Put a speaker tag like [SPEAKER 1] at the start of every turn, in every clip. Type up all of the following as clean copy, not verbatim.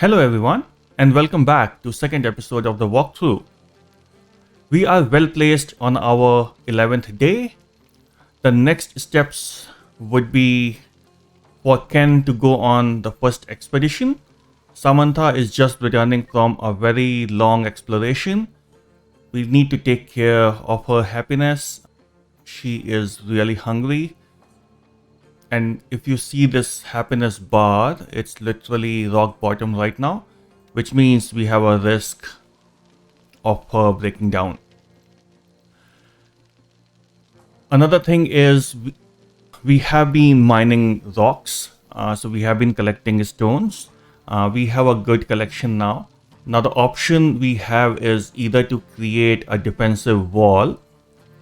[SPEAKER 1] Hello everyone and welcome back to second episode of the walkthrough. We are well placed on our 11th day. The next steps would be for Ken to go on the first expedition. Samantha is just returning from a very long exploration. We need to take care of her happiness. She is really hungry. And if you see this happiness bar, it's literally rock bottom right now, which means we have a risk of her breaking down. Another thing is we have been mining rocks, so we have been collecting stones. We have a good collection now. Now the option we have is either to create a defensive wall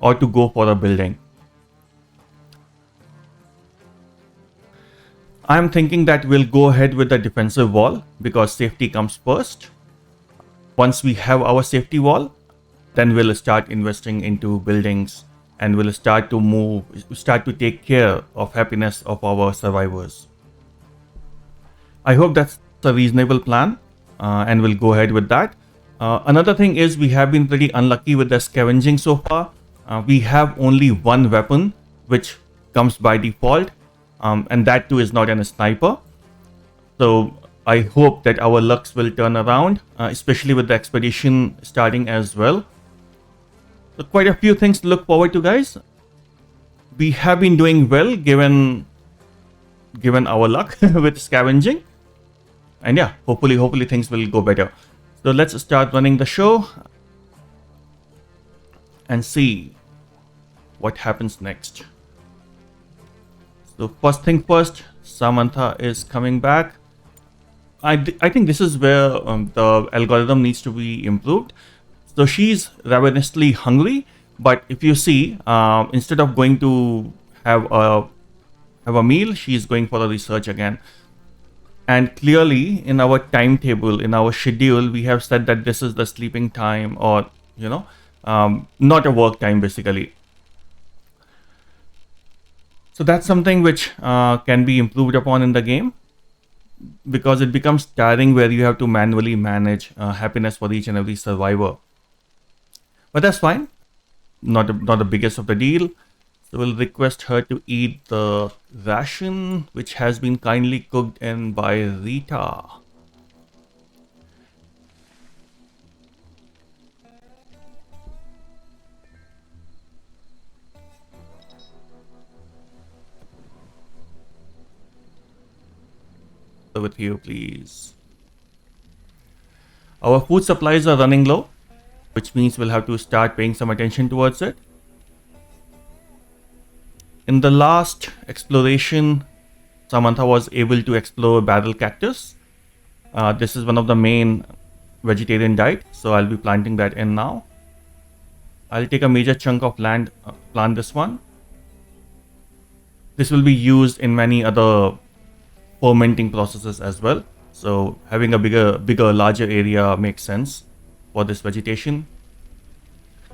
[SPEAKER 1] or to go for a building. I'm thinking that we'll go ahead with the defensive wall because safety comes first. Once we have our safety wall, then we'll start investing into buildings and we'll start to take care of happiness of our survivors. I hope that's a reasonable plan and we'll go ahead with that. Another thing is we have been pretty unlucky with the scavenging so far. We have only one weapon which comes by default. And that too is not a sniper. So I hope that our lucks will turn around, especially with the expedition starting as well. So quite a few things to look forward to, guys. We have been doing well given our luck with scavenging. And yeah, hopefully things will go better. So let's start running the show and see what happens next. So first thing first, Samantha is coming back. I think this is where the algorithm needs to be improved. So she's ravenously hungry, but if you see, instead of going to have a meal, she's going for a research again. And clearly in our timetable, in our schedule, we have said that this is the sleeping time or, not a work time basically. So that's something which can be improved upon in the game because it becomes tiring where you have to manually manage happiness for each and every survivor. But that's fine. Not the biggest of the deal. So we'll request her to eat the ration which has been kindly cooked in by Rita. With you, please. Our food supplies are running low, which means we'll have to start paying some attention towards it. In the last exploration, Samantha was able to explore barrel cactus. This is one of the main vegetarian diet, so I'll be planting that in now. I'll take a major chunk of land, plant this one. This will be used in many other fermenting processes as well, so having a bigger larger area makes sense for this vegetation.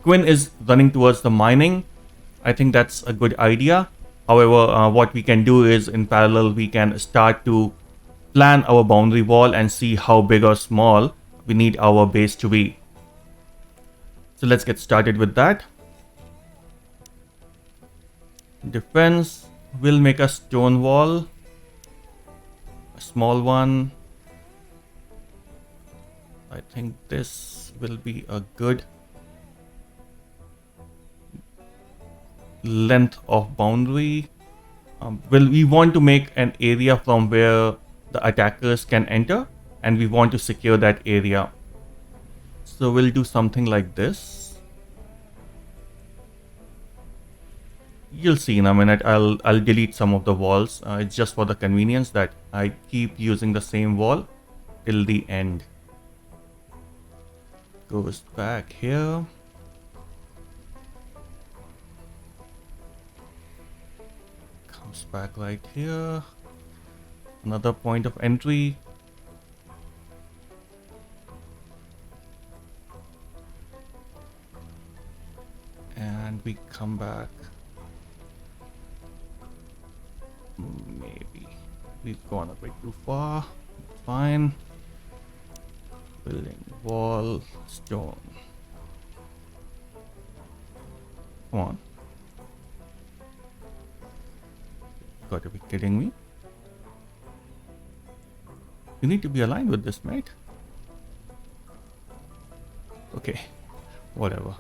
[SPEAKER 1] Quinn is running towards the mining. I think that's a good idea. However, what we can do is in parallel we can start to plan our boundary wall and see how big or small we need our base to be. So let's get started with that. Defense will make a stone wall, small one. I think this will be a good length of boundary. We want to make an area from where the attackers can enter and we want to secure that area. So we'll do something like this. You'll see in a minute. I'll delete some of the walls. It's just for the convenience that I keep using the same wall till the end. Goes back here. Comes back right here. Another point of entry. And we come back. Maybe we've gone a bit too far. Fine. Building wall, stone. Come on. Gotta be kidding me. You need to be aligned with this, mate. Okay, whatever.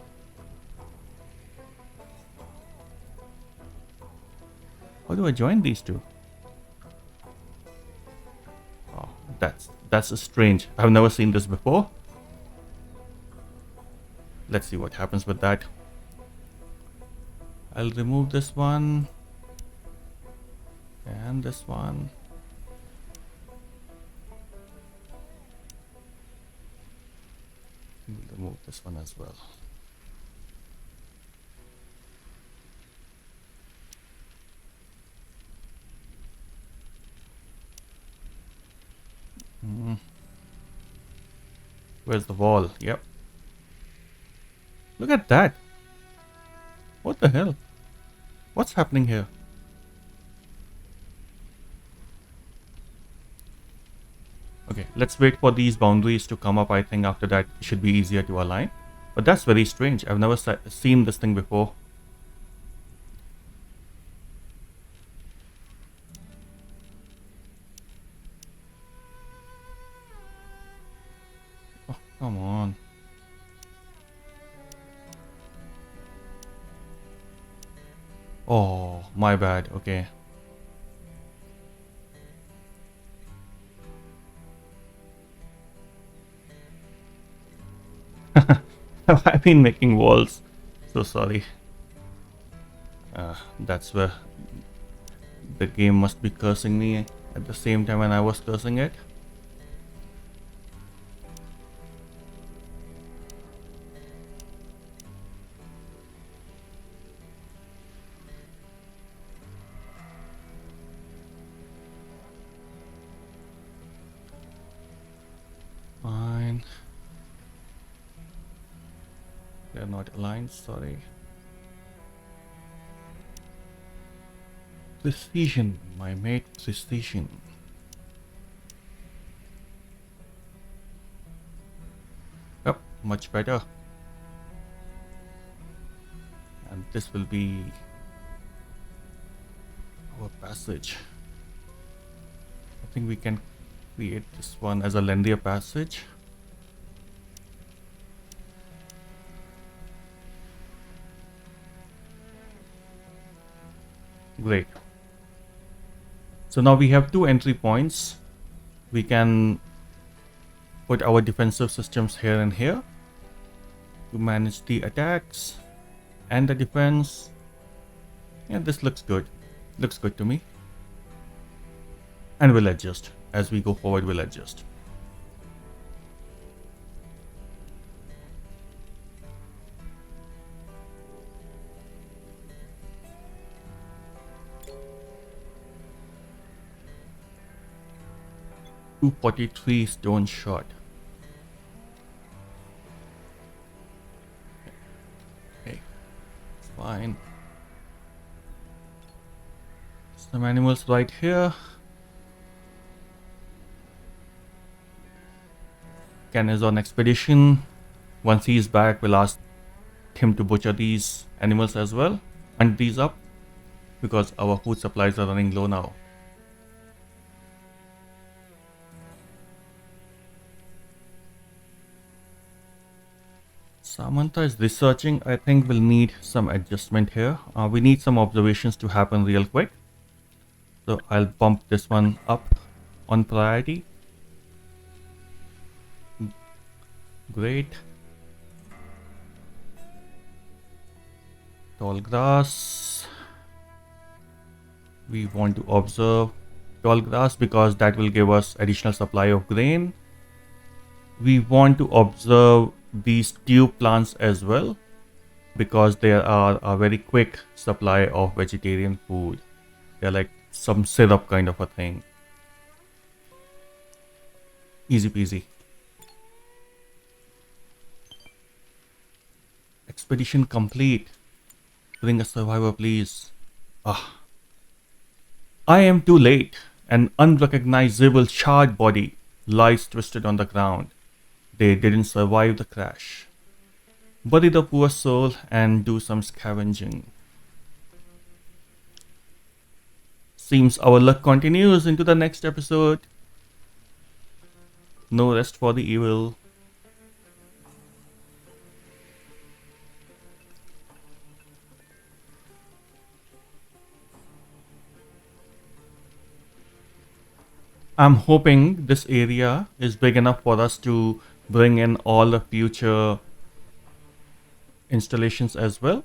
[SPEAKER 1] How do I join these two? Oh, that's strange. I've never seen this before. Let's see what happens with that. I'll remove this one and this one. We'll remove this one as well. Where's the wall? Yep. Look at that. What the hell? What's happening here? Okay, let's wait for these boundaries to come up. I think after that it should be easier to align. But that's very strange. I've never seen this thing before. Oh, come on. Oh, my bad. Okay. I've been making walls. So sorry. That's where the game must be cursing me at the same time when I was cursing it. Fine. They're not aligned, sorry. Precision, my mate, precision. Yep, much better. And this will be our passage. I think we can create this one as a lengthier passage. Great. So now we have two entry points. We can put our defensive systems here and here to manage the attacks and the defense. Yeah, this looks good. Looks good to me. And we'll adjust. As we go forward, we'll adjust. .243 stone shot. Okay, it's fine. Some animals right here. Ken is on expedition. Once he is back, we'll ask him to butcher these animals as well. Hunt these up because our food supplies are running low now. Samantha is researching. I think we'll need some adjustment here. We need some observations to happen real quick. So I'll bump this one up on priority. Great. Tall grass. We want to observe tall grass because that will give us additional supply of grain. We want to observe these tube plants as well because they are a very quick supply of vegetarian food. They're like some syrup kind of a thing. Easy peasy. Expedition complete. Bring a survivor, please. Ah. I am too late. An unrecognizable charred body lies twisted on the ground. they didn't survive the crash. Bury the poor soul and do some scavenging. Seems our luck continues into the next episode. No rest for the evil. I'm hoping this area is big enough for us to bring in all the future installations as well.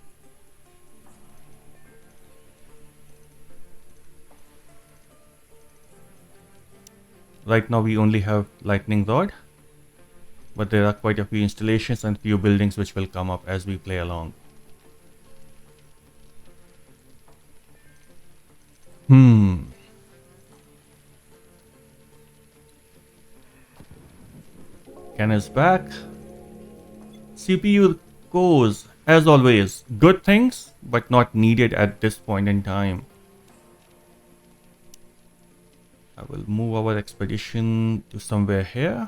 [SPEAKER 1] Right now we only have lightning rod, but there are quite a few installations and few buildings which will come up as we play along. Ken is back. CPU cores, as always, good things, but not needed at this point in time. I will move our expedition to somewhere here.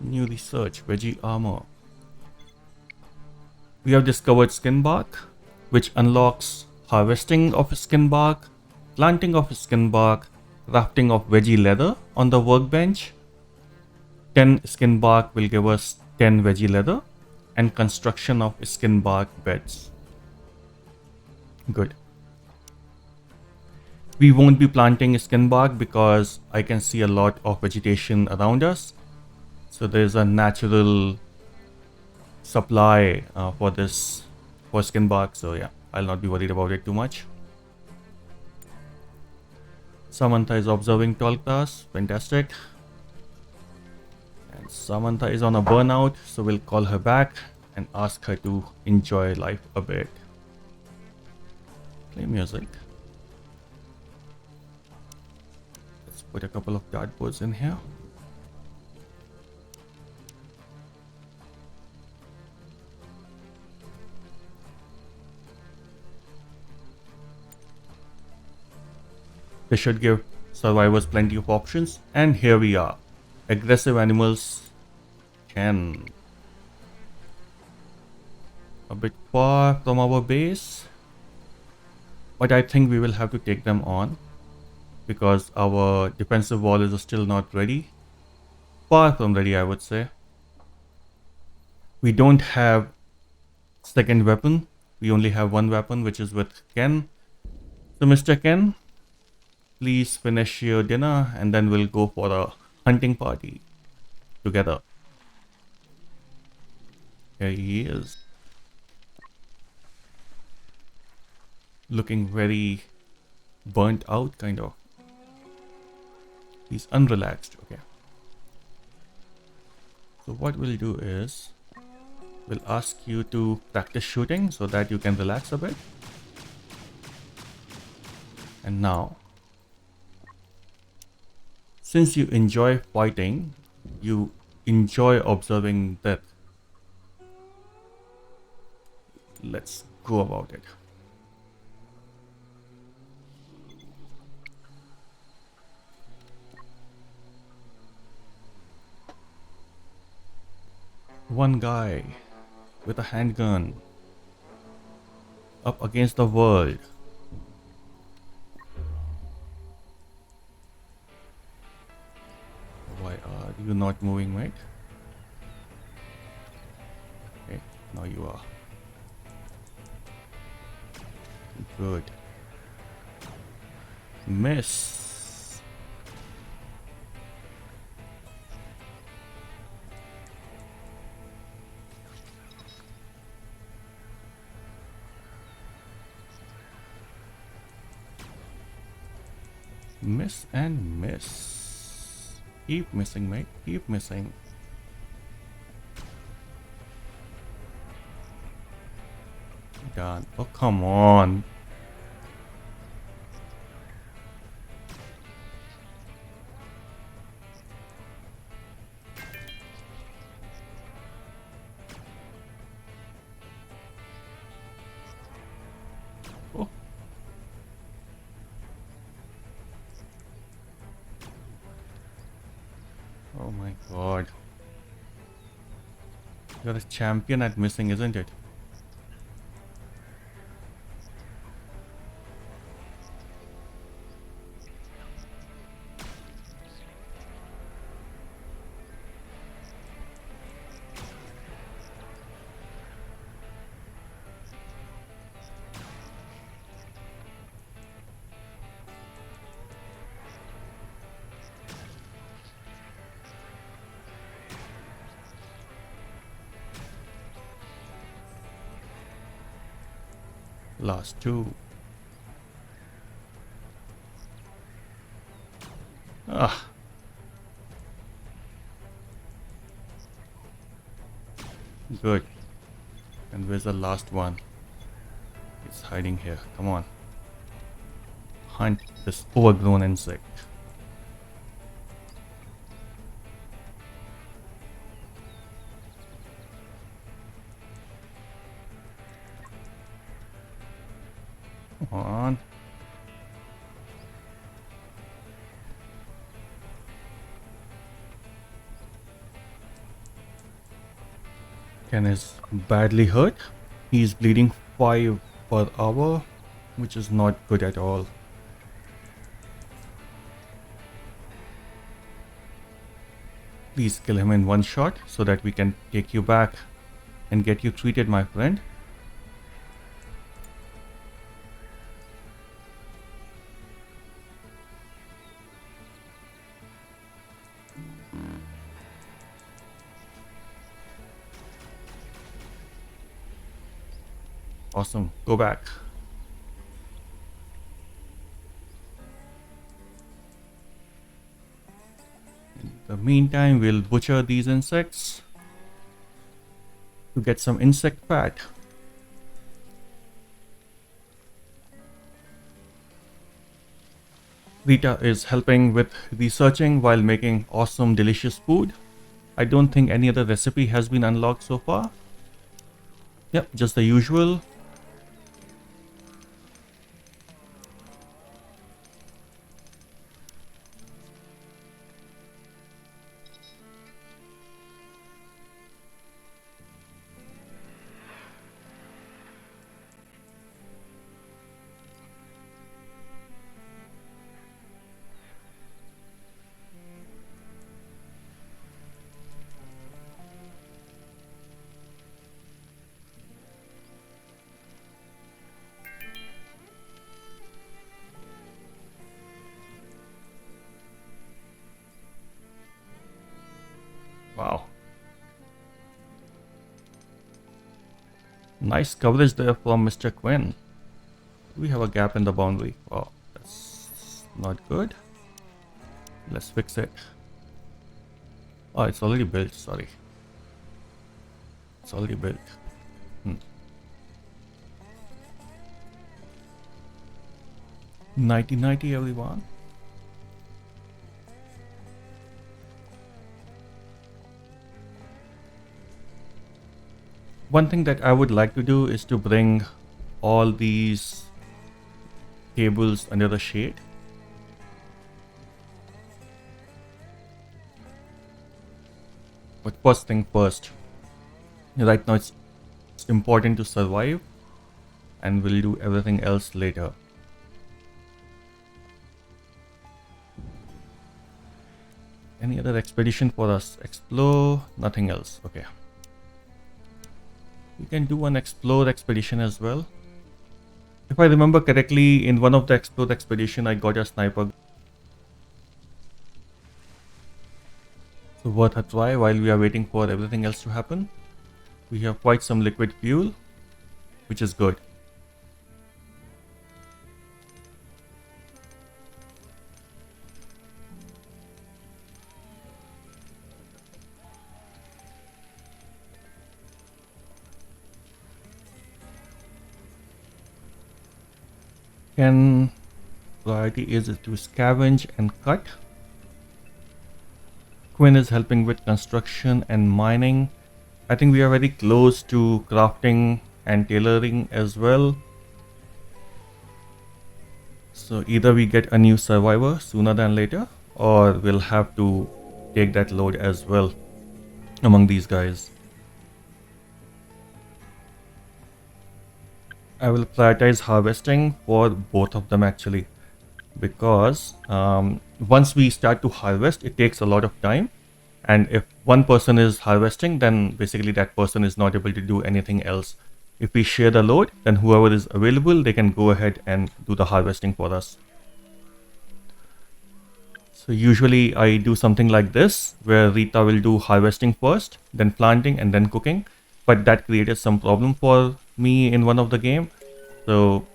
[SPEAKER 1] New research, veggie armor. We have discovered skin bark, which unlocks harvesting of skin bark, planting of skin bark, crafting of veggie leather on the workbench. 10 skin bark will give us 10 veggie leather, and construction of skin bark beds. Good. We won't be planting skin bark because I can see a lot of vegetation around us. So there's a natural supply for skin bark. So yeah, I'll not be worried about it too much. Samantha is observing tall grass. Fantastic. And Samantha is on a burnout, so we'll call her back and ask her to enjoy life a bit. Play music. Let's put a couple of dartboards in here. This should give survivors plenty of options. And here we are. Aggressive animals can. A bit far from our base. But I think we will have to take them on. Because our defensive wall is still not ready. Far from ready, I would say. We don't have second weapon. We only have one weapon, which is with Ken. So Mr. Ken, please finish your dinner and then we'll go for a hunting party together. Here he is. Looking very burnt out, kind of. He's unrelaxed. Okay. So what we'll do is we'll ask you to practice shooting so that you can relax a bit. And now, since you enjoy fighting, you enjoy observing death. Let's go about it. One guy with a handgun up against the world. Why are you not moving, mate? Okay, now you are. Good. Miss. Miss and miss. Keep missing, mate. Keep missing. Done. Oh, come on. You're a champion at missing, isn't it? Last two. Ah. Good. And where's the last one? It's hiding here. Come on. Hunt this overgrown insect. Come on. Ken is badly hurt. He's bleeding 5 per hour, which is not good at all. Please kill him in one shot so that we can take you back and get you treated, my friend. Awesome. Go back. In the meantime, we'll butcher these insects to get some insect fat. Rita is helping with researching while making awesome, delicious food. I don't think any other recipe has been unlocked so far. Yep, just the usual. Wow. Nice coverage there from Mr. Quinn. We have a gap in the boundary. Wow, that's not good. Let's fix it. Oh, it's already built. Sorry. It's already built. 90 everyone. One thing that I would like to do is to bring all these tables under the shade. But first thing first. Right now it's important to survive, and we'll do everything else later. Any other expedition for us? Explore, nothing else. Okay. We can do an explore expedition as well. If I remember correctly, in one of the explore expedition, I got a sniper. So worth a try while we are waiting for everything else to happen. We have quite some liquid fuel, which is good. Priority is to scavenge and cut. Quinn is helping with construction and mining. I think we are very close to crafting and tailoring as well. So either we get a new survivor sooner than later, or we'll have to take that load as well among these guys. I will prioritize harvesting for both of them actually, because once we start to harvest, it takes a lot of time. And if one person is harvesting, then basically that person is not able to do anything else. If we share the load, then whoever is available, they can go ahead and do the harvesting for us. So usually I do something like this, where Rita will do harvesting first, then planting, and then cooking. But that created some problem for me in one of the game. So,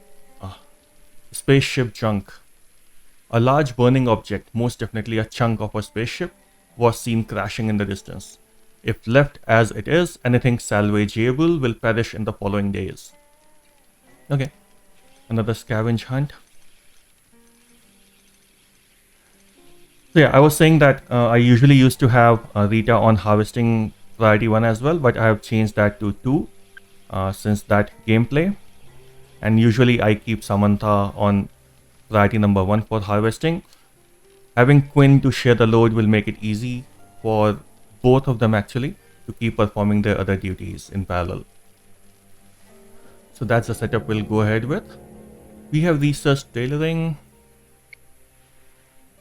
[SPEAKER 1] spaceship junk. A large burning object, most definitely a chunk of a spaceship, was seen crashing in the distance. If left as it is, anything salvageable will perish in the following days. Okay, another scavenge hunt. So yeah, I was saying that I usually used to have Rita on harvesting priority 1 as well, but I have changed that to 2 since that gameplay. And usually I keep Samantha on priority number 1 for harvesting. Having Quinn to share the load will make it easy for both of them actually to keep performing their other duties in parallel. So that's the setup we'll go ahead with. We have researched tailoring.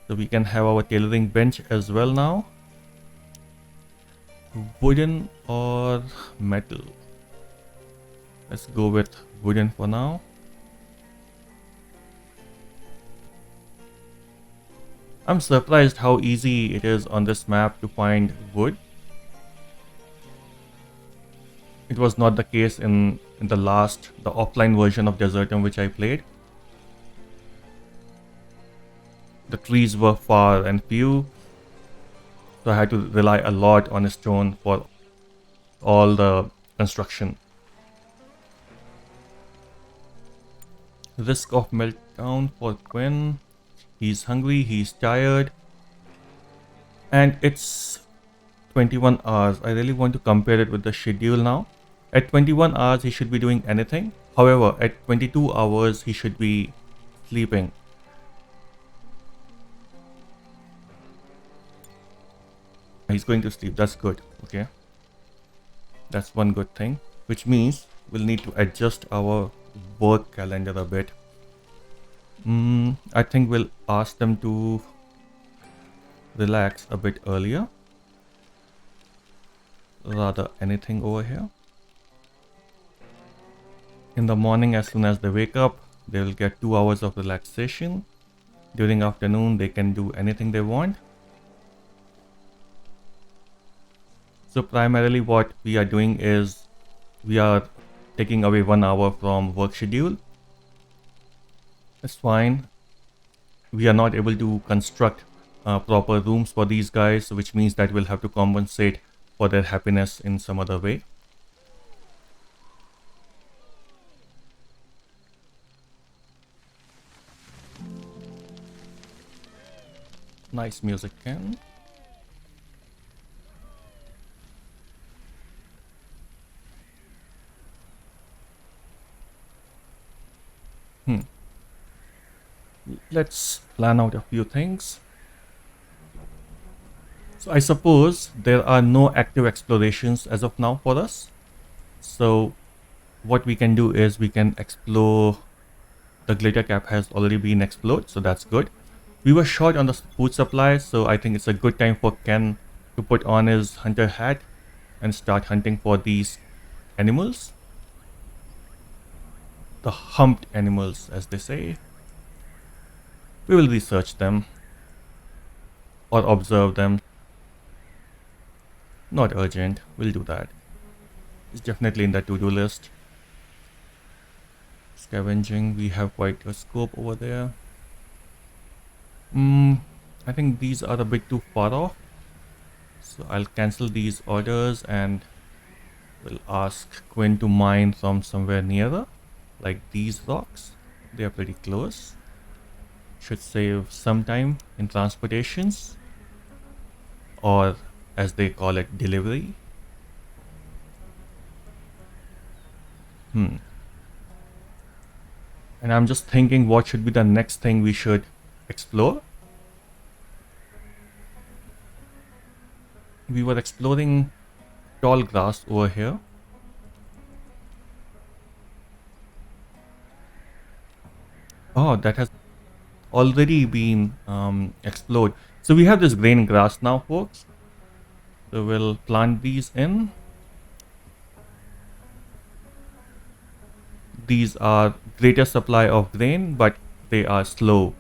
[SPEAKER 1] So we can have our tailoring bench as well now. Wooden or metal? Let's go with wooden for now. I'm surprised how easy it is on this map to find wood. It was not the case in the offline version of Desertum which I played. The trees were far and few, so I had to rely a lot on stone for all the construction. Risk of meltdown for Quinn. He's hungry, he's tired, and it's 21 hours. I really want to compare it with the schedule now. At 21 hours, he should be doing anything. However, at 22 hours, he should be sleeping. He's going to sleep. That's good. Okay. That's one good thing. Which means we'll need to adjust our work calendar a bit. I think we'll ask them to relax a bit earlier. Rather anything over here. In the morning, as soon as they wake up, they will get 2 hours of relaxation. During afternoon, they can do anything they want. So primarily what we are doing is we are taking away 1 hour from work schedule. That's fine. We are not able to construct proper rooms for these guys, which means that we'll have to compensate for their happiness in some other way. Nice music, Ken. Let's plan out a few things. So I suppose there are no active explorations as of now for us. So what we can do is we can explore. The glitter cap has already been explored, so that's good. We were short on the food supply, so I think it's a good time for Ken to put on his hunter hat and start hunting for these animals. The humped animals, as they say. We will research them or observe them. Not urgent, we'll do that. It's definitely in the to-do list. Scavenging, we have quite a scope over there. I think these are a bit too far off. So I'll cancel these orders and we'll ask Quinn to mine from somewhere nearer. Like these rocks. They are pretty close. Should save some time in transportations. Or as they call it, delivery. And I'm just thinking what should be the next thing we should explore. We were exploring tall grass over here. Oh, that has already been explored. So we have this grain grass now, folks. So we'll plant these in. These are greater supply of grain, but they are slow.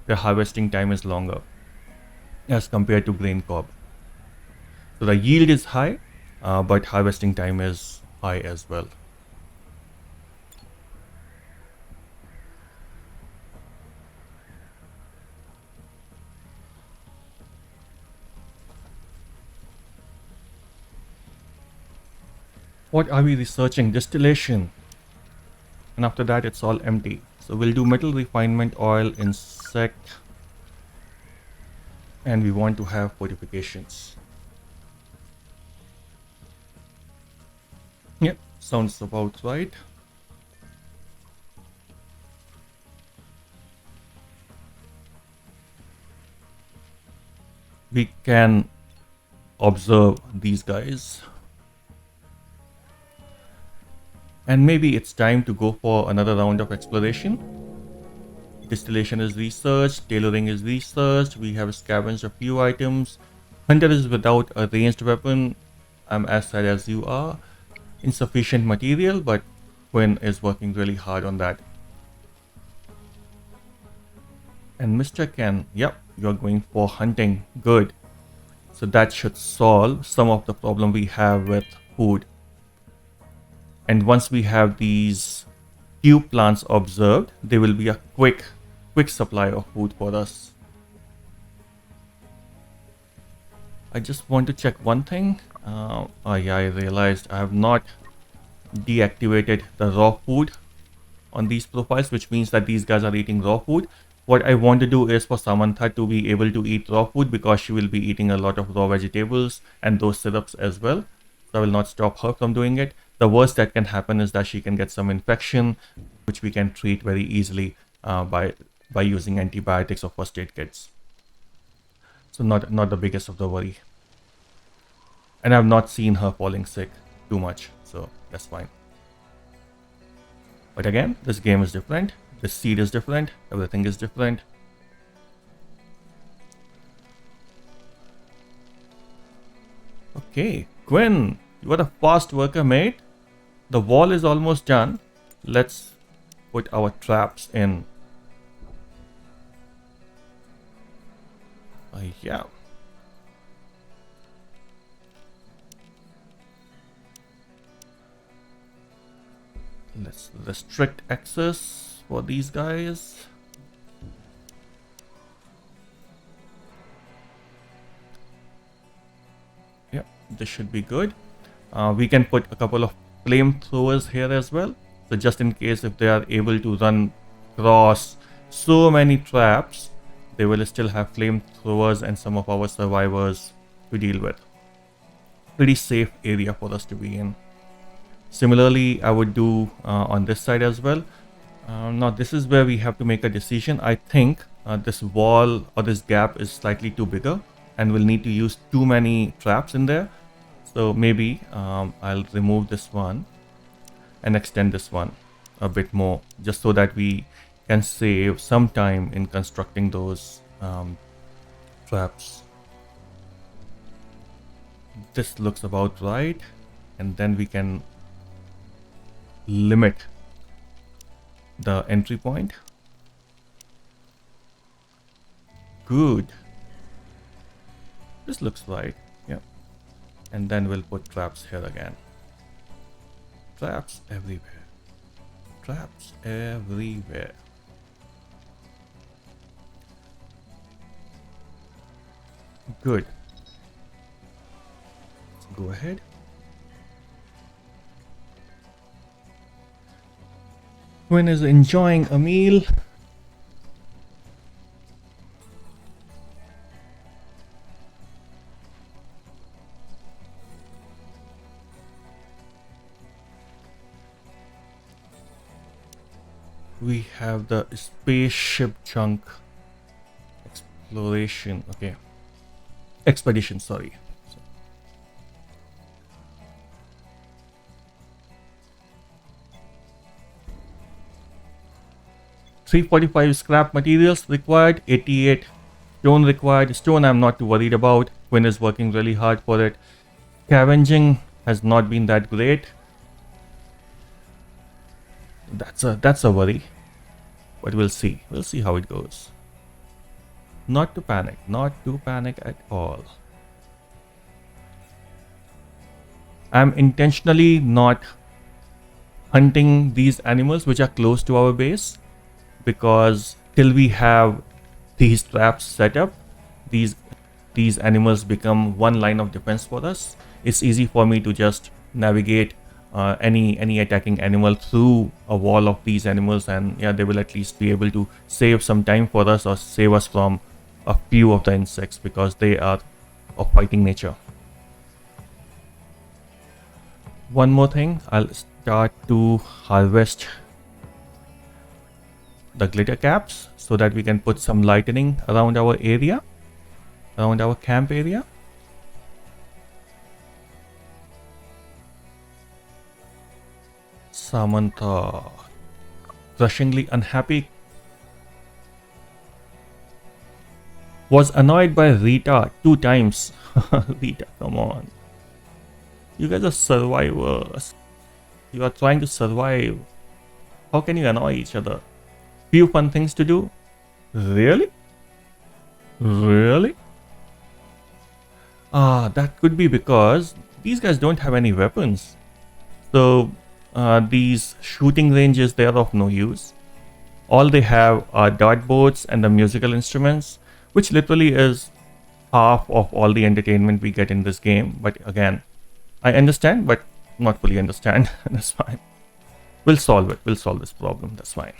[SPEAKER 1] The harvesting time is longer as compared to grain cob. So the yield is high, but harvesting time is high as well. What are we researching? Distillation. And after that, it's all empty. So we'll do metal refinement, oil, insect, and we want to have fortifications. Yep, sounds about right. We can observe these guys. And maybe it's time to go for another round of exploration. Distillation is researched, tailoring is researched, we have scavenged a few items. Hunter is without a ranged weapon. I'm as sad as you are. Insufficient material, but Quinn is working really hard on that. And Mr. Ken, yep, you're going for hunting. Good. So that should solve some of the problem we have with food. And once we have these tube plants observed, there will be a quick supply of food for us. I just want to check one thing. Oh yeah, I realized I have not deactivated the raw food on these profiles, which means that these guys are eating raw food. What I want to do is for Samantha to be able to eat raw food, because she will be eating a lot of raw vegetables and those syrups as well. So I will not stop her from doing it. The worst that can happen is that she can get some infection, which we can treat very easily by using antibiotics or first aid kits. So not the biggest of the worry. And I've not seen her falling sick too much, so that's fine. But again, this game is different. The seed is different. Everything is different. Okay, Quinn, you are a fast worker, mate. The wall is almost done. Let's put our traps in. Yeah. Let's restrict access for these guys. Yep, this should be good. We can put a couple of flamethrowers here as well. So just in case if they are able to run across so many traps, they will still have flamethrowers and some of our survivors to deal with. Pretty safe area for us to be in. Similarly, I would do on this side as well. Now this is where we have to make a decision. I think this wall or this gap is slightly too bigger and we'll need to use too many traps in there. So maybe I'll remove this one and extend this one a bit more, just so that we can save some time in constructing those traps. This looks about right, and then we can limit the entry point. Good. This looks right. Yeah. And then we'll put traps here again. Traps everywhere. Traps everywhere. Good. Let's go ahead. Quinn is enjoying a meal. We have the spaceship chunk exploration. Okay. Expedition, sorry. 345 scrap materials required, 88 stone required. Stone I'm not too worried about. Quinn is working really hard for it. Scavenging has not been that great. That's a worry. But we'll see. We'll see how it goes. Not to panic. Not to panic at all. I'm intentionally not hunting these animals which are close to our base, because till we have these traps set up, these animals become one line of defense for us. It's easy for me to just navigate any attacking animal through a wall of these animals, and yeah, they will at least be able to save some time for us or save us from a few of the insects, because they are of fighting nature. One more thing, I'll start to harvest the glitter caps so that we can put some lightning around our area, around our camp area. Samantha, crushingly unhappy, was annoyed by Rita 2 times. Rita, come on. You guys are survivors. You are trying to survive. How can you annoy each other? Few fun things to do? Really? Really? That could be because these guys don't have any weapons. So these shooting ranges, they are of no use. All they have are dartboards and the musical instruments, which literally is half of all the entertainment we get in this game. But again, I understand, but not fully understand. That's fine. We'll solve it. We'll solve this problem. That's fine.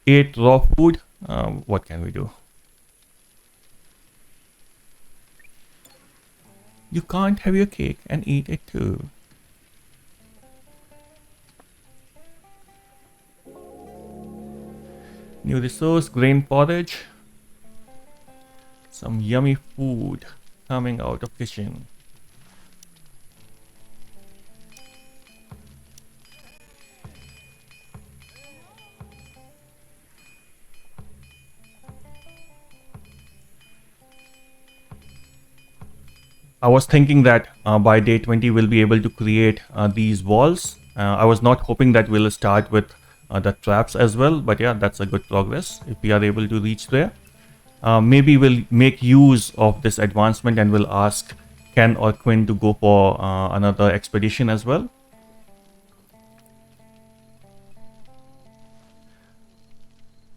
[SPEAKER 1] 8 raw food. What can we do? You can't have your cake and eat it too. New resource, grain porridge. Some yummy food coming out of kitchen. I was thinking that by day 20 we'll be able to create these walls. I was not hoping that we'll start with the traps as well, but yeah, that's a good progress if we are able to reach there. Maybe we'll make use of this advancement and we'll ask Ken or Quinn to go for another expedition as well.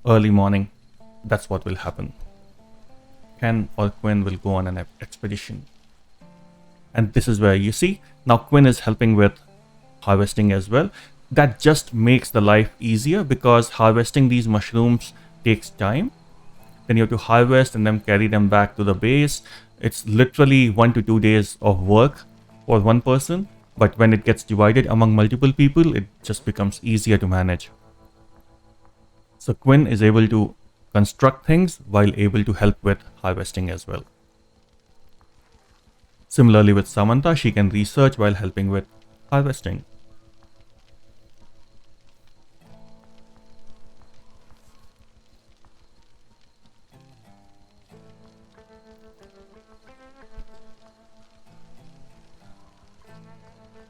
[SPEAKER 1] Early morning, that's what will happen. Ken or Quinn will go on an expedition. And this is where you see, now Quinn is helping with harvesting as well. That just makes the life easier, because harvesting these mushrooms takes time. Then you have to harvest and then carry them back to the base. It's literally 1 to 2 days of work for one person. But when it gets divided among multiple people, it just becomes easier to manage. So Quinn is able to construct things while able to help with harvesting as well. Similarly with Samantha, she can research while helping with harvesting.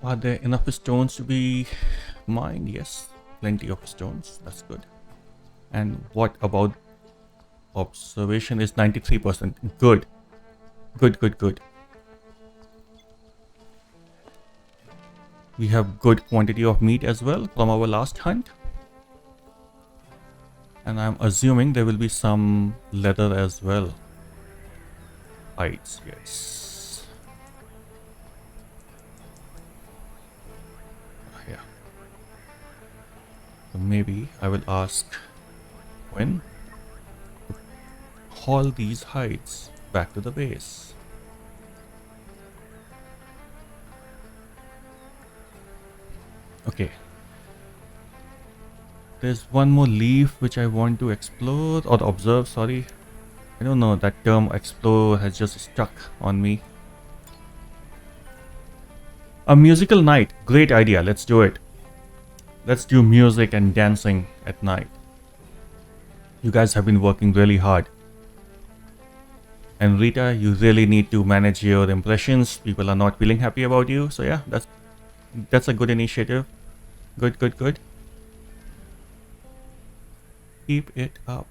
[SPEAKER 1] Are there enough stones to be mined? Yes, plenty of stones. That's good. And what about observation? Is 93%. Good. Good. We have good quantity of meat as well from our last hunt. And I'm assuming there will be some leather as well. Hides, yes. Yeah. So maybe I will ask Quinn to haul these hides back to the base. Okay. There's one more leaf which I want to explore or observe, sorry. I don't know, that term explore has just stuck on me. A musical night, great idea, let's do it. Let's do music and dancing at night. You guys have been working really hard. And Rita, you really need to manage your impressions. People are not feeling happy about you. So yeah, that's a good initiative. Good, good, good. Keep it up.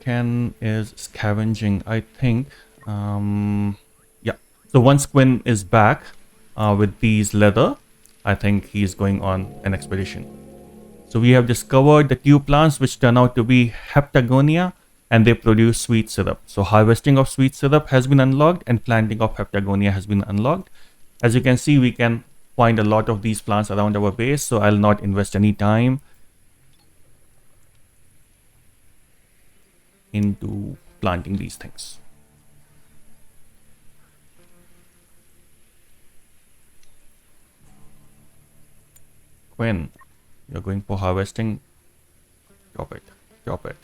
[SPEAKER 1] Ken is scavenging, I think. Yeah. So once Quinn is back with these leather, I think he's going on an expedition. So we have discovered the two plants which turn out to be heptagonia, and they produce sweet syrup. So harvesting of sweet syrup has been unlocked and planting of heptagonia has been unlocked. As you can see, we can find a lot of these plants around our base, so I'll not invest any time into planting these things. Quinn, you're going for harvesting. Drop it. Drop it.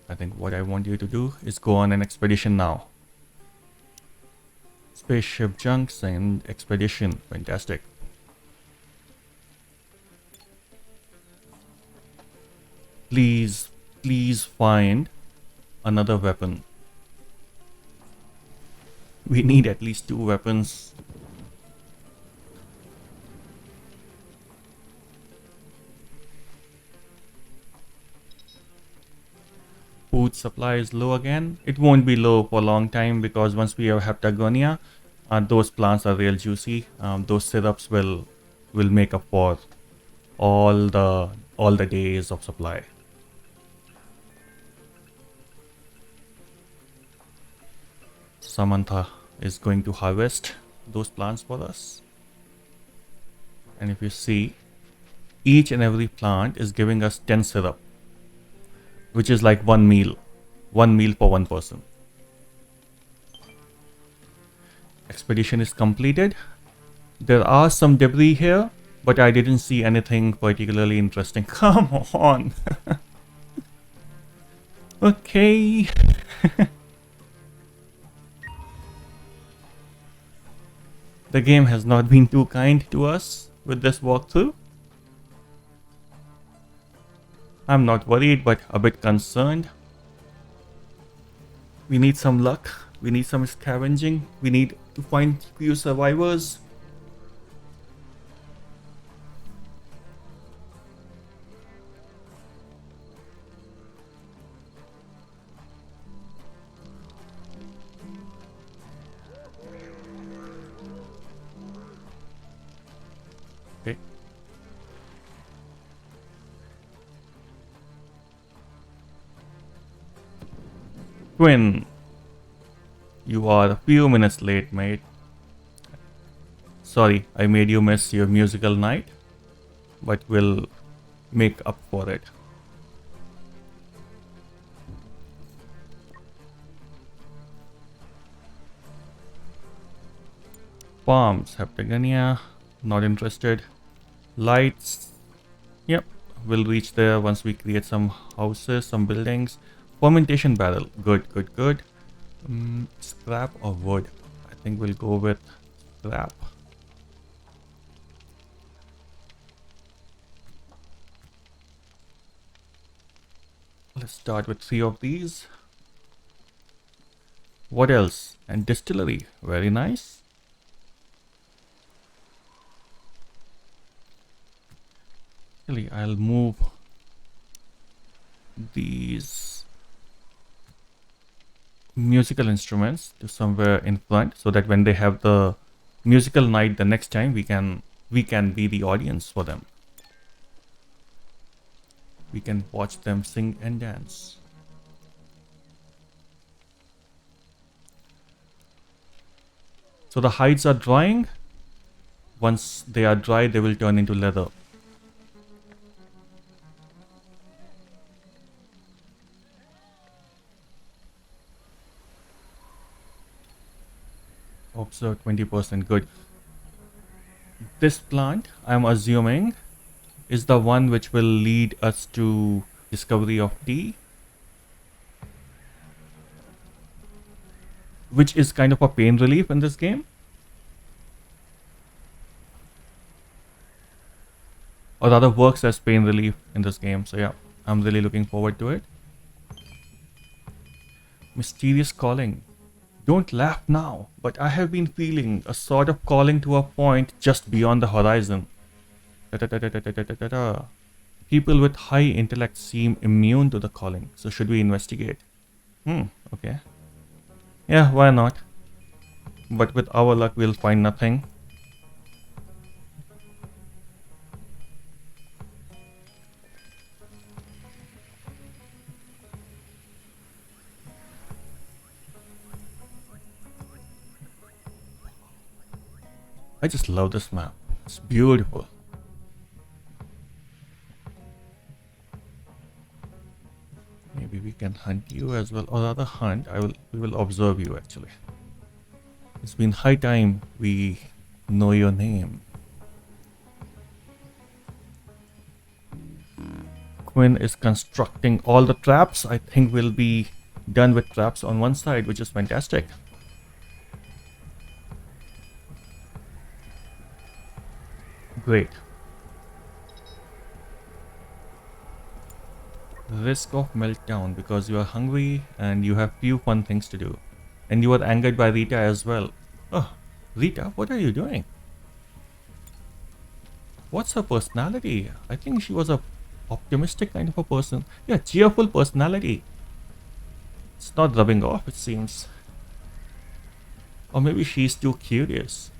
[SPEAKER 1] I think what I want you to do is go on an expedition now. Spaceship junction expedition. Fantastic. Please, please find another weapon. We need at least 2 weapons. Food supply is low again. It won't be low for a long time because once we have heptagonia, those plants are real juicy. Those syrups will make up for all the days of supply. Samantha is going to harvest those plants for us. And if you see, each and every plant is giving us 10 syrup, which is like one meal for one person. Expedition is completed. There are some debris here, but I didn't see anything particularly interesting. Come on. Okay. The game has not been too kind to us with this walkthrough. I'm not worried, but a bit concerned. We need some luck. We need some scavenging. We need to find few survivors. Okay. Quinn, you are a few minutes late, mate. Sorry, I made you miss your musical night, but we'll make up for it. Farms, Heptagonia, not interested. Lights, yep, we'll reach there once we create some houses, some buildings. Fermentation barrel, good, good, good. Scrap or wood? I think we'll go with scrap. Let's start with 3 of these. What else? And distillery, very nice. Actually, I'll move these musical instruments to somewhere in front so that when they have the musical night the next time, we can be the audience for them. We can watch them sing and dance. So the hides are drying. Once they are dry, they will turn into leather. Observe 20%, good. This plant, I'm assuming, is the one which will lead us to discovery of tea. which is kind of a pain relief in this game. Or rather works as pain relief in this game. So yeah, I'm really looking forward to it. Mysterious calling. Don't laugh now, but I have been feeling a sort of calling to a point just beyond the horizon. Da-da-da-da-da-da-da-da. People with high intellect seem immune to the calling, so should we investigate? Okay. Yeah, why not? But with our luck, we'll find nothing. I just love this map. It's beautiful. Maybe we can hunt you as well, or rather hunt. We will observe you actually. It's been high time we know your name. Quinn is constructing all the traps. I think we'll be done with traps on one side, which is fantastic. Great. Risk of meltdown because you are hungry and you have few fun things to do. And you are angered by Rita as well. Oh, Rita, what are you doing? What's her personality? I think she was a optimistic kind of a person. Yeah, cheerful personality. It's not rubbing off, it seems. Or maybe she's too curious.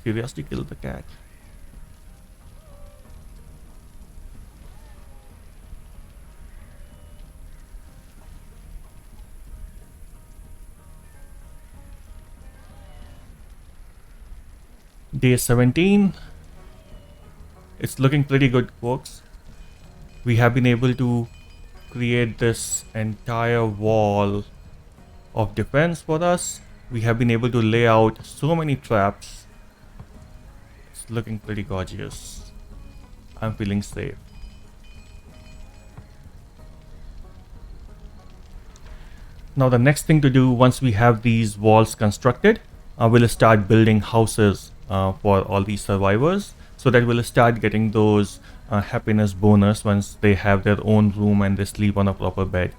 [SPEAKER 1] Curiosity killed the cat. Day 17. It's looking pretty good, folks. We have been able to create this entire wall of defense for us. We have been able to lay out so many traps. It's looking pretty gorgeous. I'm feeling safe. Now the next thing to do once we have these walls constructed, we'll start building houses for all these survivors, so that we'll start getting those happiness bonus once they have their own room and they sleep on a proper bed.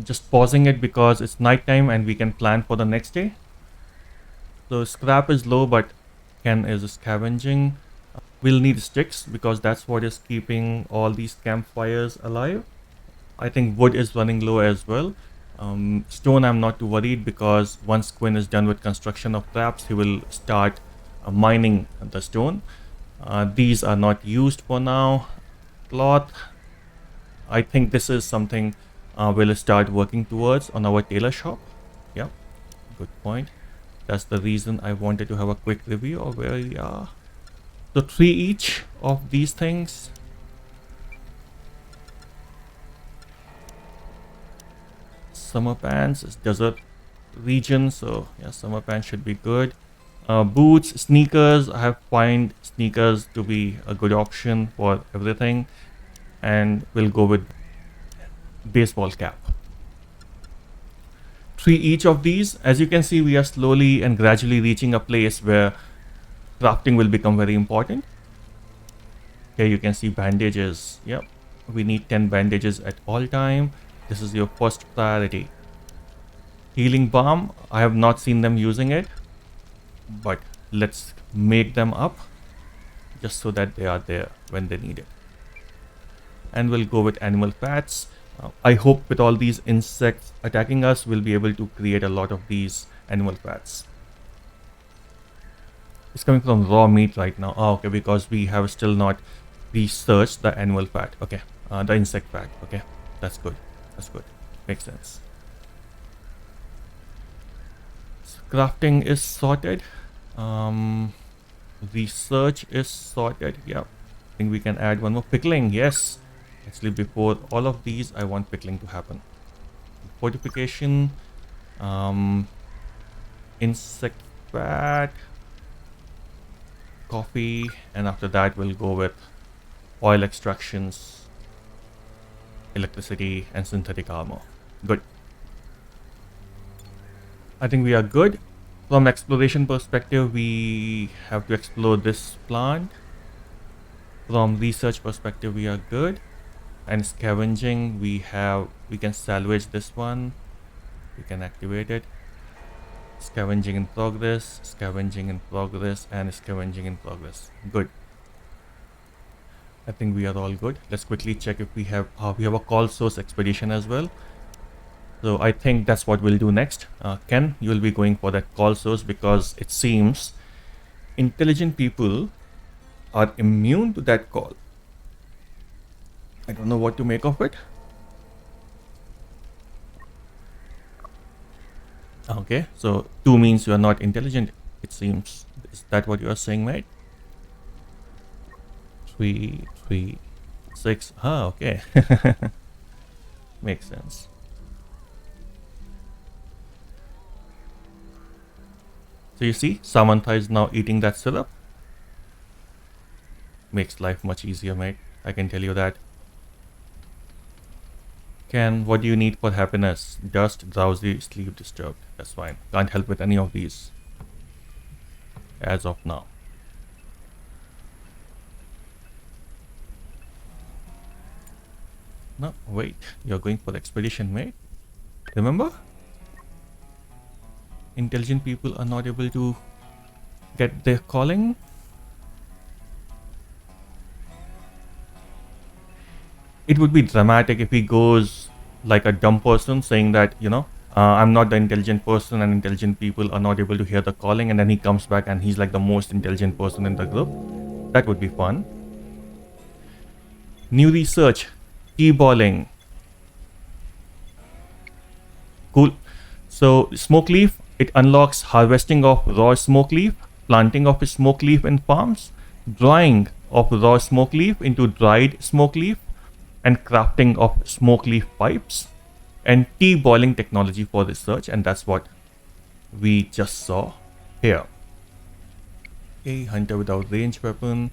[SPEAKER 1] Just pausing it because it's nighttime and we can plan for the next day. So scrap is low, but Ken is scavenging. We'll need sticks because that's what is keeping all these campfires alive. I think wood is running low as well. Stone, I'm not too worried because once Quinn is done with construction of traps, he will start mining the stone. These are not used for now. Cloth, I think this is something we'll start working towards on our tailor shop. Yep, good point. That's the reason I wanted to have a quick review of where we are. So 3 each of these things. Summer pants is desert region, so yeah, summer pants should be good. Boots, sneakers, I have find sneakers to be a good option for everything, and we'll go with baseball cap. 3 each of these. As you can see, we are slowly and gradually reaching a place where crafting will become very important. Here you can see bandages. Yep, we need 10 bandages at all time. This is your first priority. Healing balm, I have not seen them using it, but let's make them up just so that they are there when they need it. And we'll go with animal fats. I hope with all these insects attacking us, we'll be able to create a lot of these animal fats. It's coming from raw meat right now. Oh, okay, because we have still not researched the animal fat. Okay, the insect fat. Okay, that's good. That's good. Makes sense. So crafting is sorted. Research is sorted. Yeah, I think we can add one more. Pickling, yes. Actually, before all of these, I want pickling to happen. Fortification, insect fat, coffee, and after that we'll go with oil extractions, electricity, and synthetic armor. Good. I think we are good. From exploration perspective, we have to explore this plant. From research perspective, we are good. And scavenging, we can salvage this one. We can activate it. Scavenging in progress, scavenging in progress, and scavenging in progress. Good. I think we are all good. Let's quickly check if we have a call source expedition as well. So I think that's what we'll do next. Ken, you'll be going for that call source because it seems intelligent people are immune to that call. I don't know what to make of it. Okay, so 2 means you are not intelligent, it seems. Is that what you are saying, mate? 3, 3, 6. Ah, okay. Makes sense. So you see, Samantha is now eating that syrup. Makes life much easier, mate. I can tell you that. Ken, what do you need for happiness? Dust, drowsy, sleep disturbed. That's fine. Can't help with any of these. As of now. No, wait. You're going for the expedition, mate. Remember? Intelligent people are not able to get their calling. It would be dramatic if he goes like a dumb person saying that, you know, I'm not the intelligent person and intelligent people are not able to hear the calling, and then he comes back and he's like the most intelligent person in the group. That would be fun. New research. Keyballing. Cool. So smoke leaf, it unlocks harvesting of raw smoke leaf, planting of smoke leaf in farms, drying of raw smoke leaf into dried smoke leaf, and crafting of smoke leaf pipes, and tea boiling technology for research. And that's what we just saw here. Okay, hunter without range weapon.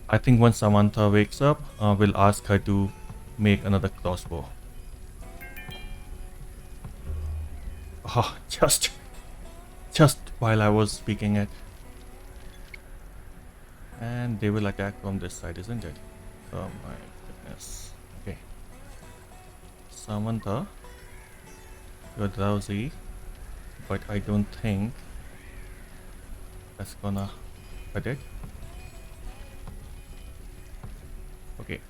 [SPEAKER 1] I think once Samantha wakes up, we'll ask her to make another crossbow. Oh, just while I was speaking it. And they will attack from this side, isn't it? Oh my goodness. Okay. Samantha, you're drowsy, but I don't think that's gonna cut it. Okay.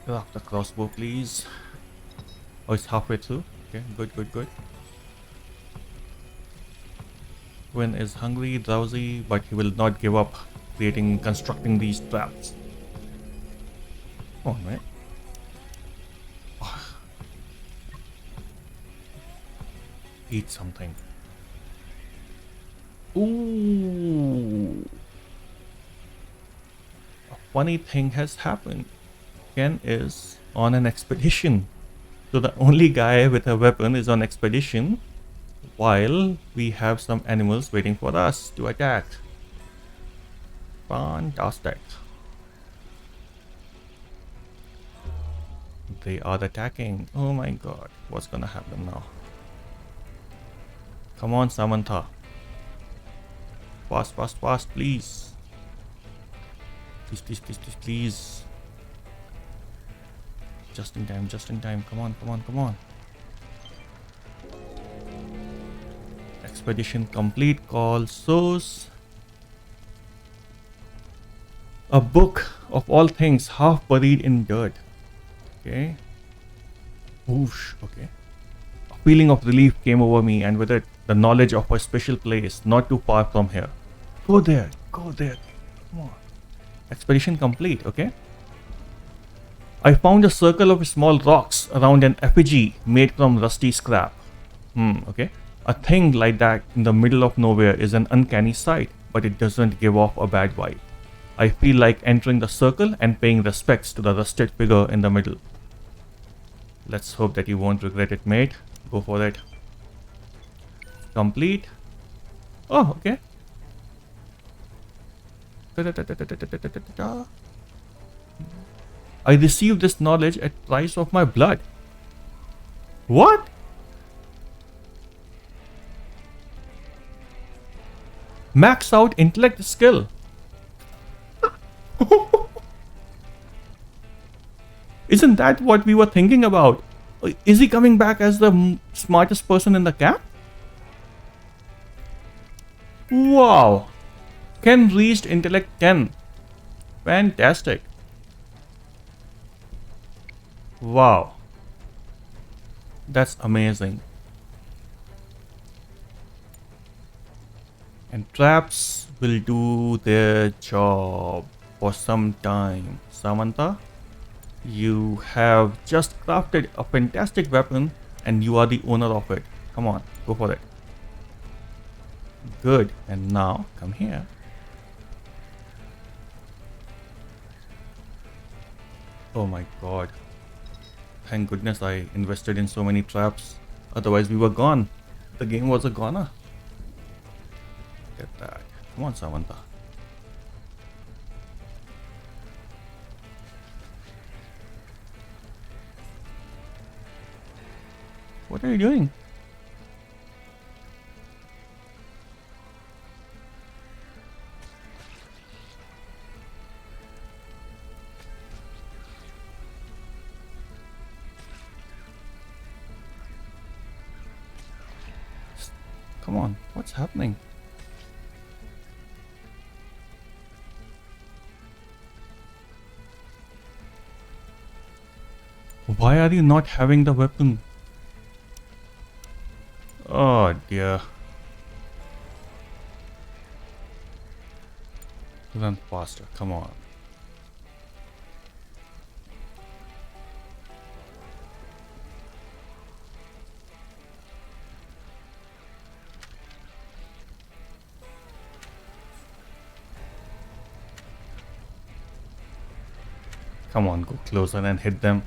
[SPEAKER 1] Craft the crossbow, please. Oh, it's halfway through. Okay, good. Quinn is hungry, drowsy, but he will not give up constructing these traps. Come on, man. Oh. Eat something. Ooh. A funny thing has happened. Ken is on an expedition. So the only guy with a weapon is on expedition, while we have some animals waiting for us to attack. Fantastic. They are attacking. Oh my god. What's gonna happen now? Come on, Samantha. Fast, please. Please. Just in time. Come on. Expedition complete. Call source. A book of all things half buried in dirt. Okay. Whoosh. Okay. A feeling of relief came over me, and with it, the knowledge of a special place not too far from here. Go there. Come on. Expedition complete. Okay. I found a circle of small rocks around an effigy made from rusty scrap. Okay. A thing like that in the middle of nowhere is an uncanny sight, but it doesn't give off a bad vibe. I feel like entering the circle and paying respects to the rusted figure in the middle. Let's hope that you won't regret it, mate. Go for it. Complete. Oh, okay. I received this knowledge at price of my blood. What? Max out intellect skill. Isn't that what we were thinking about? Is he coming back as the smartest person in the camp? Wow. Ken reached intellect 10. Fantastic. Wow. That's amazing. And traps will do their job for some time. Samantha, you have just crafted a fantastic weapon and you are the owner of it. Come on, go for it. Good. And now, come here. Oh my god. Thank goodness I invested in so many traps. Otherwise we were gone. The game was a goner. Get that. Come on, Samantha. What are you doing? Come on, what's happening? Why are you not having the weapon? Oh dear. Run faster, come on. Come on, go closer and hit them.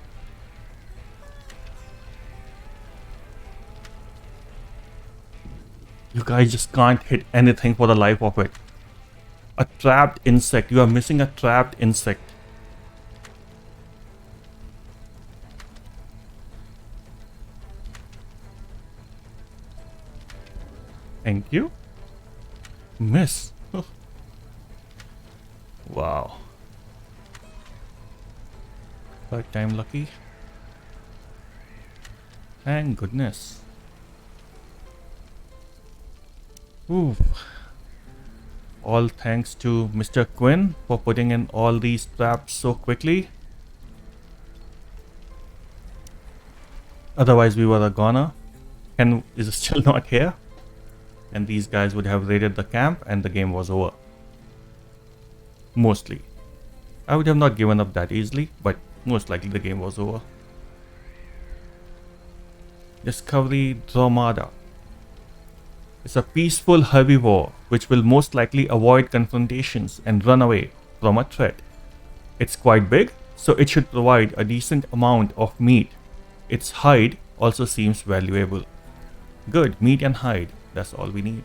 [SPEAKER 1] You guys just can't hit anything for the life of it. A trapped insect. You are missing a trapped insect. Thank you. Miss. Oh. Wow. Third time lucky. Thank goodness. Ooh. All thanks to Mr. Quinn for putting in all these traps so quickly. Otherwise we were a goner. Ken is still not here. And these guys would have raided the camp and the game was over. Mostly. I would have not given up that easily, but most likely the game was over. Discovery Dromada. It's a peaceful herbivore which will most likely avoid confrontations and run away from a threat. It's quite big, so it should provide a decent amount of meat. Its hide also seems valuable. Good, meat and hide, that's all we need.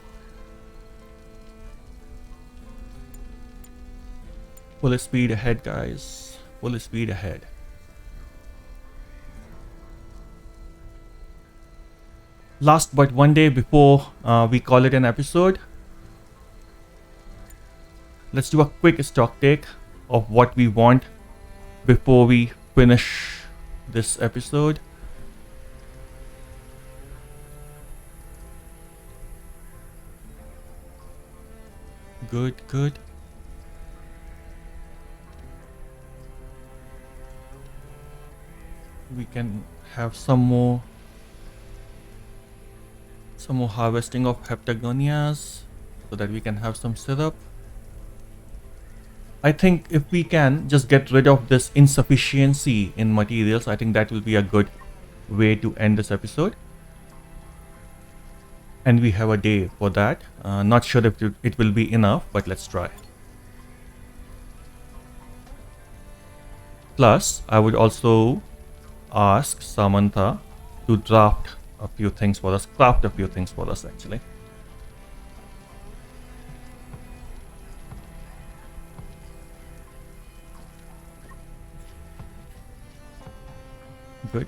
[SPEAKER 1] Full speed ahead, guys. Full speed ahead. Last but one day before we call it an episode, let's do a quick stock take of what we want before we finish this episode. Good, good. We can have some more harvesting of heptagonias so that we can have some syrup. I think if we can just get rid of this insufficiency in materials, I think that will be a good way to end this episode. And we have a day for that. Not sure if it will be enough, but let's try. Plus, I would also ask Samantha to draft a few things for us, craft a few things for us actually. Good.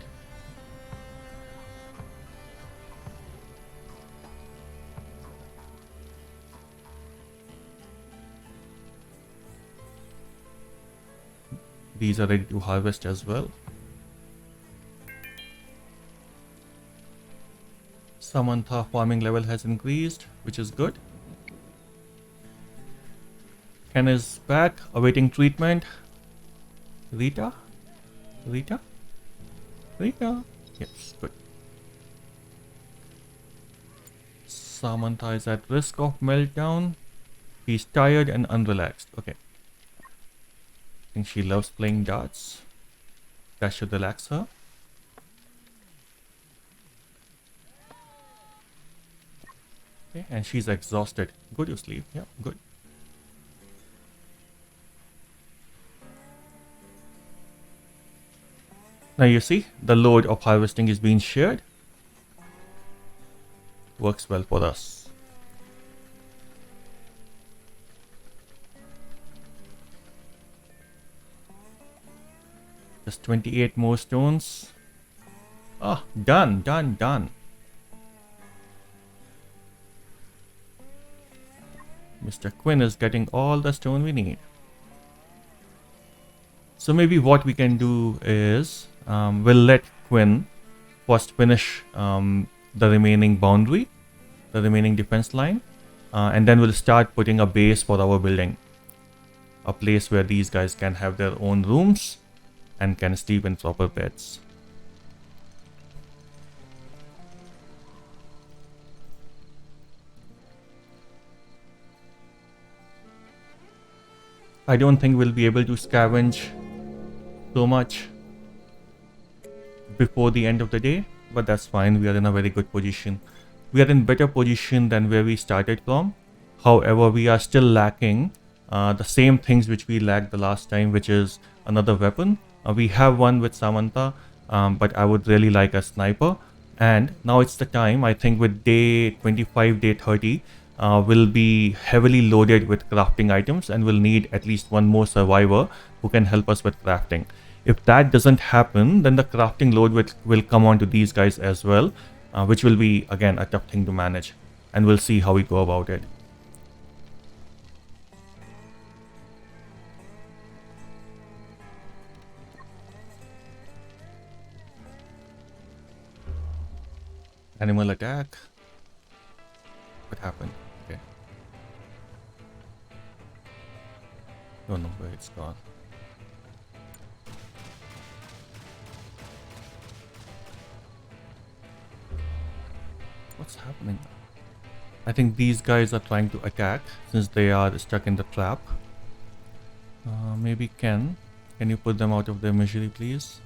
[SPEAKER 1] These are ready to harvest as well. Samantha farming level has increased, which is good. Ken is back, awaiting treatment. Rita? Rita? Rita? Yes, good. Samantha is at risk of meltdown. She's tired and unrelaxed. Okay. I think she loves playing darts. That should relax her. Okay, and she's exhausted. Go to sleep. Yeah, good. Now you see, the load of harvesting is being shared. Works well for us. Just 28 more stones. Ah, done, done, done. Mr. Quinn is getting all the stone we need. So maybe what we can do is we'll let Quinn first finish the remaining boundary, the remaining defense line, and then we'll start putting a base for our building. A place where these guys can have their own rooms and can sleep in proper beds. I don't think we'll be able to scavenge so much before the end of the day, but that's fine. We are in a very good position. We are in better position than where we started from. However, we are still lacking the same things which we lacked the last time, which is another weapon. We have one with Samantha, but I would really like a sniper. And now it's the time. I think with day 25, day 30, we'll be heavily loaded with crafting items, and we'll need at least one more survivor who can help us with crafting. If that doesn't happen, then the crafting load will come on to these guys as well, which will be, again, a tough thing to manage. And we'll see how we go about it. Animal attack. What happened? Okay. Don't know where it's gone. What's happening? I think these guys are trying to attack since they are stuck in the trap. Maybe can you put them out of their misery, please?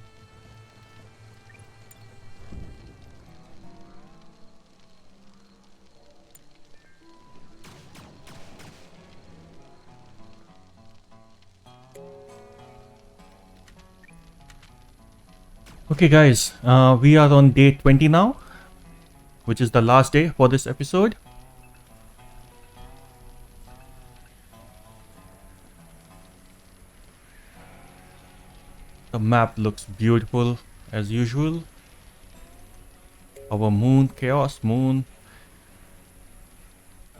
[SPEAKER 1] Okay guys, we are on day 20 now, which is the last day for this episode. The map looks beautiful as usual. Our moon, chaos moon.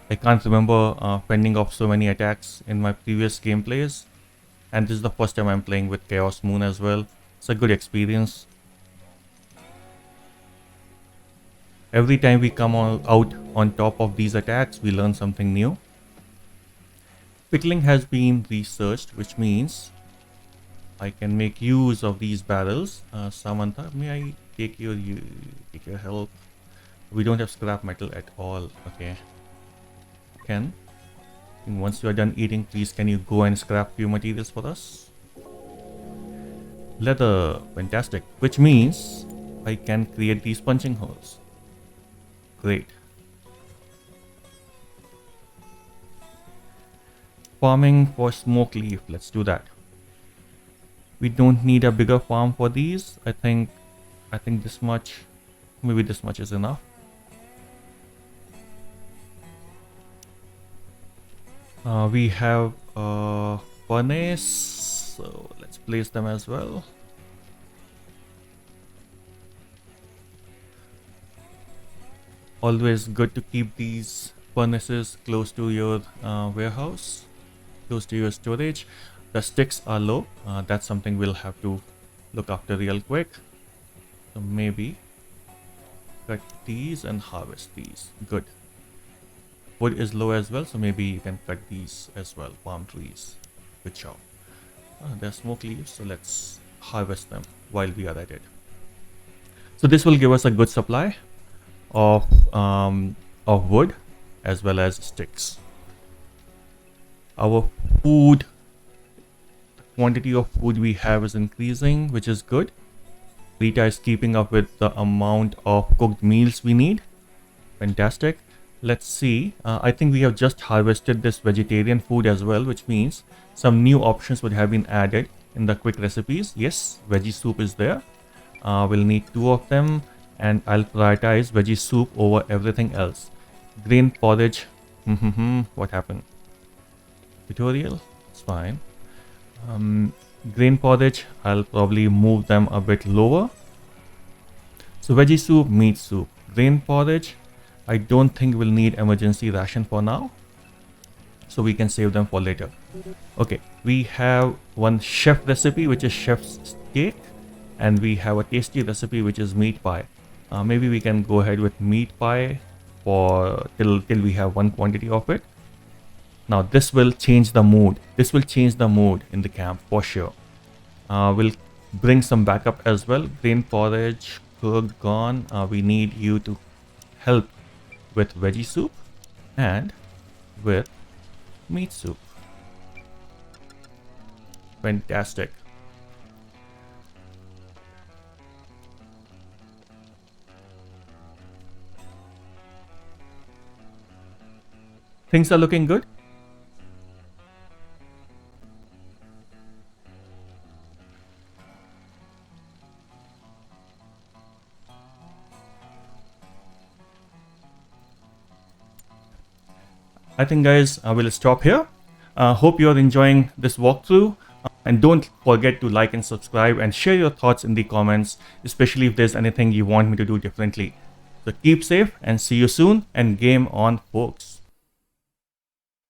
[SPEAKER 1] I can't remember fending off so many attacks in my previous gameplays, and this is the first time I'm playing with chaos moon as well. It's a good experience. Every time we come out on top of these attacks, we learn something new. Pickling has been researched, which means I can make use of these barrels. Samantha, may I take your help? We don't have scrap metal at all. Okay. Ken, once you are done eating, please can you go and scrap few materials for us? Leather, fantastic. Which means I can create these punching holes. Great. farming for smoke leaf. Let's do that. We don't need a bigger farm for these. I think this much, maybe this much is enough. We have a furnace, so let's place them as well. Always good to keep these furnaces close to your warehouse, close to your storage. The sticks are low. That's something we'll have to look after real quick. So maybe cut these and harvest these. Good. Wood is low as well, so maybe you can cut these as well. Palm trees. Good job. They're smoke leaves, so let's harvest them while we are at it. So this will give us a good supply of wood as well as sticks. Our food, the quantity of food we have is increasing, which is good. Rita is keeping up with the amount of cooked meals we need. Fantastic. Let's see. I think we have just harvested this vegetarian food as well, which means some new options would have been added in the quick recipes. Yes, veggie soup is there. We'll need 2 of them, and I'll prioritize veggie soup over everything else. Grain porridge. What happened? Tutorial? It's fine. Grain porridge, I'll probably move them a bit lower. So veggie soup, meat soup, grain porridge. I don't think we'll need emergency ration for now, so we can save them for later. Okay, we have one chef recipe, which is chef's steak, and we have a tasty recipe, which is meat pie. Maybe we can go ahead with meat pie for till we have one quantity of it. Now this will change the mood. This will change the mood in the camp for sure. We'll bring some backup as well. Grain porridge cooked, gone. We need you to help with veggie soup and with meat soup. Fantastic. Things are looking good. I think guys, I will stop here. Hope you're enjoying this walkthrough, and don't forget to like and subscribe and share your thoughts in the comments, especially if there's anything you want me to do differently. So keep safe and see you soon, and game on folks.